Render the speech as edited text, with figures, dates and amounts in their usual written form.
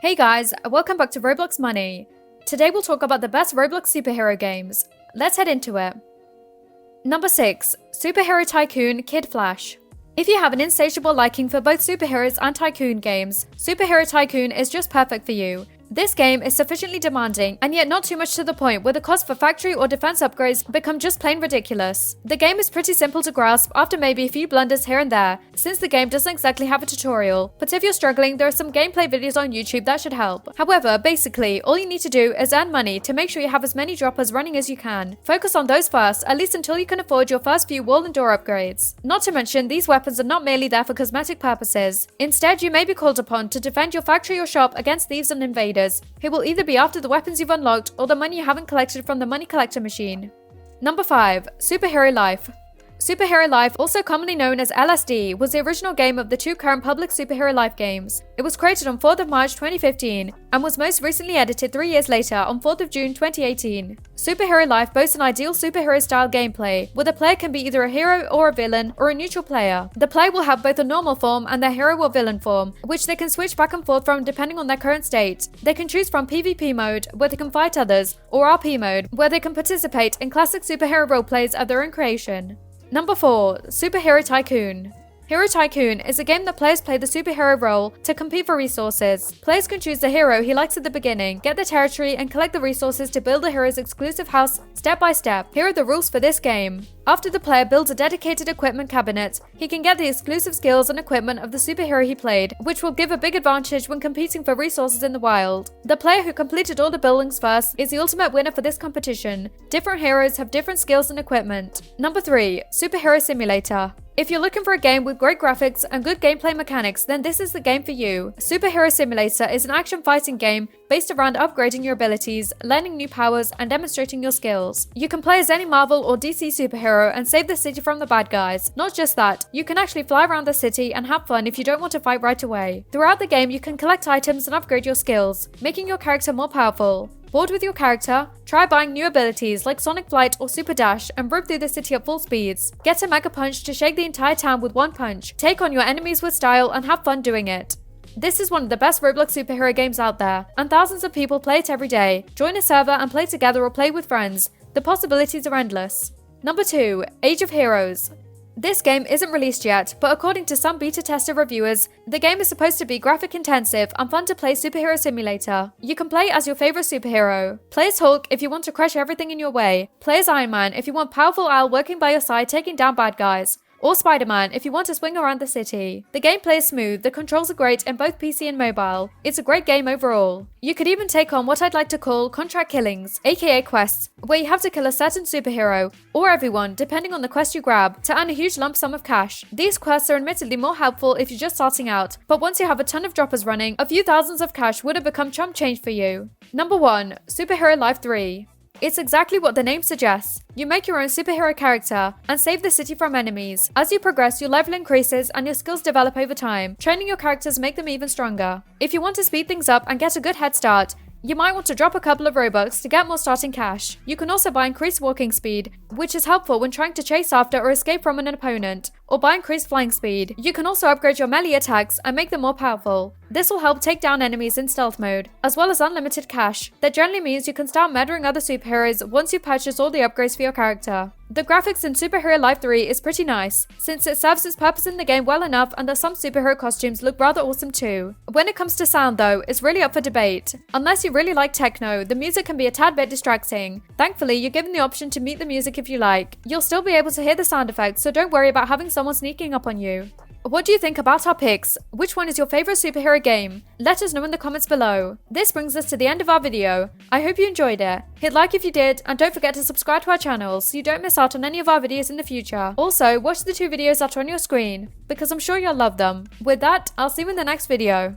Hey guys, welcome back to Roblox Money. Today we'll talk about the best Roblox superhero games. Let's head into it. Number 6. Superhero Tycoon Kid Flash. If you have an insatiable liking for both superheroes and tycoon games, Superhero Tycoon is just perfect for you. This game is sufficiently demanding, and yet not too much to the point where the cost for factory or defense upgrades become just plain ridiculous. The game is pretty simple to grasp after maybe a few blunders here and there, since the game doesn't exactly have a tutorial, but if you're struggling, there are some gameplay videos on YouTube that should help. However, basically, all you need to do is earn money to make sure you have as many droppers running as you can. Focus on those first, at least until you can afford your first few wall and door upgrades. Not to mention, these weapons are not merely there for cosmetic purposes. Instead, you may be called upon to defend your factory or shop against thieves and invaders, who will either be after the weapons you've unlocked or the money you haven't collected from the money collector machine. Number 5. Superhero Life. Superhero Life, also commonly known as LSD, was the original game of the two current public Superhero Life games. It was created on 4th of March 2015 and was most recently edited 3 years later on 4th of June 2018. Superhero Life boasts an ideal superhero-style gameplay, where the player can be either a hero or a villain or a neutral player. The player will have both a normal form and their hero or villain form, which they can switch back and forth from depending on their current state. They can choose from PvP mode, where they can fight others, or RP mode, where they can participate in classic superhero roleplays of their own creation. Number 4. Superhero Tycoon. Hero Tycoon is a game that players play the superhero role to compete for resources. Players can choose the hero he likes at the beginning, get the territory, and collect the resources to build the hero's exclusive house step by step. Here are the rules for this game. After the player builds a dedicated equipment cabinet, he can get the exclusive skills and equipment of the superhero he played, which will give a big advantage when competing for resources in the wild. The player who completed all the buildings first is the ultimate winner for this competition. Different heroes have different skills and equipment. Number 3. Superhero Simulator. If you're looking for a game with great graphics and good gameplay mechanics, then this is the game for you. Superhero Simulator is an action fighting game based around upgrading your abilities, learning new powers, and demonstrating your skills. You can play as any Marvel or DC superhero and save the city from the bad guys. Not just that, you can actually fly around the city and have fun if you don't want to fight right away. Throughout the game, you can collect items and upgrade your skills, making your character more powerful. Bored with your character? Try buying new abilities like Sonic Flight or Super Dash and rip through the city at full speeds. Get a Mega Punch to shake the entire town with one punch. Take on your enemies with style and have fun doing it. This is one of the best Roblox superhero games out there, and thousands of people play it every day. Join a server and play together or play with friends. The possibilities are endless. Number 2. Age of Heroes. This game isn't released yet, but according to some beta tester reviewers, the game is supposed to be graphic intensive and fun to play superhero simulator. You can play as your favorite superhero. Play as Hulk if you want to crush everything in your way. Play as Iron Man if you want powerful Al working by your side taking down bad guys. Or Spider-Man if you want to swing around the city. The gameplay is smooth, the controls are great in both PC and mobile. It's a great game overall. You could even take on what I'd like to call contract killings, aka quests, where you have to kill a certain superhero, or everyone, depending on the quest you grab, to earn a huge lump sum of cash. These quests are admittedly more helpful if you're just starting out, but once you have a ton of droppers running, a few thousands of cash would have become chump change for you. Number 1. Superhero Life 3. It's exactly what the name suggests. You make your own superhero character and save the city from enemies. As you progress, your level increases and your skills develop over time. Training your characters make them even stronger. If you want to speed things up and get a good head start, you might want to drop a couple of Robux to get more starting cash. You can also buy increased walking speed, which is helpful when trying to chase after or escape from an opponent, or buy increased flying speed. You can also upgrade your melee attacks and make them more powerful. This will help take down enemies in stealth mode, as well as unlimited cash. That generally means you can start murdering other superheroes once you purchase all the upgrades for your character. The graphics in Superhero Life 3 is pretty nice, since it serves its purpose in the game well enough and that some superhero costumes look rather awesome too. When it comes to sound though, it's really up for debate. Unless you really like techno, the music can be a tad bit distracting. Thankfully, you're given the option to mute the music if you like. You'll still be able to hear the sound effects, so don't worry about having someone sneaking up on you. What do you think about our picks? Which one is your favorite superhero game? Let us know in the comments below. This brings us to the end of our video. I hope you enjoyed it. Hit like if you did, and don't forget to subscribe to our channel so you don't miss out on any of our videos in the future. Also, watch the 2 videos that are on your screen, because I'm sure you'll love them. With that, I'll see you in the next video.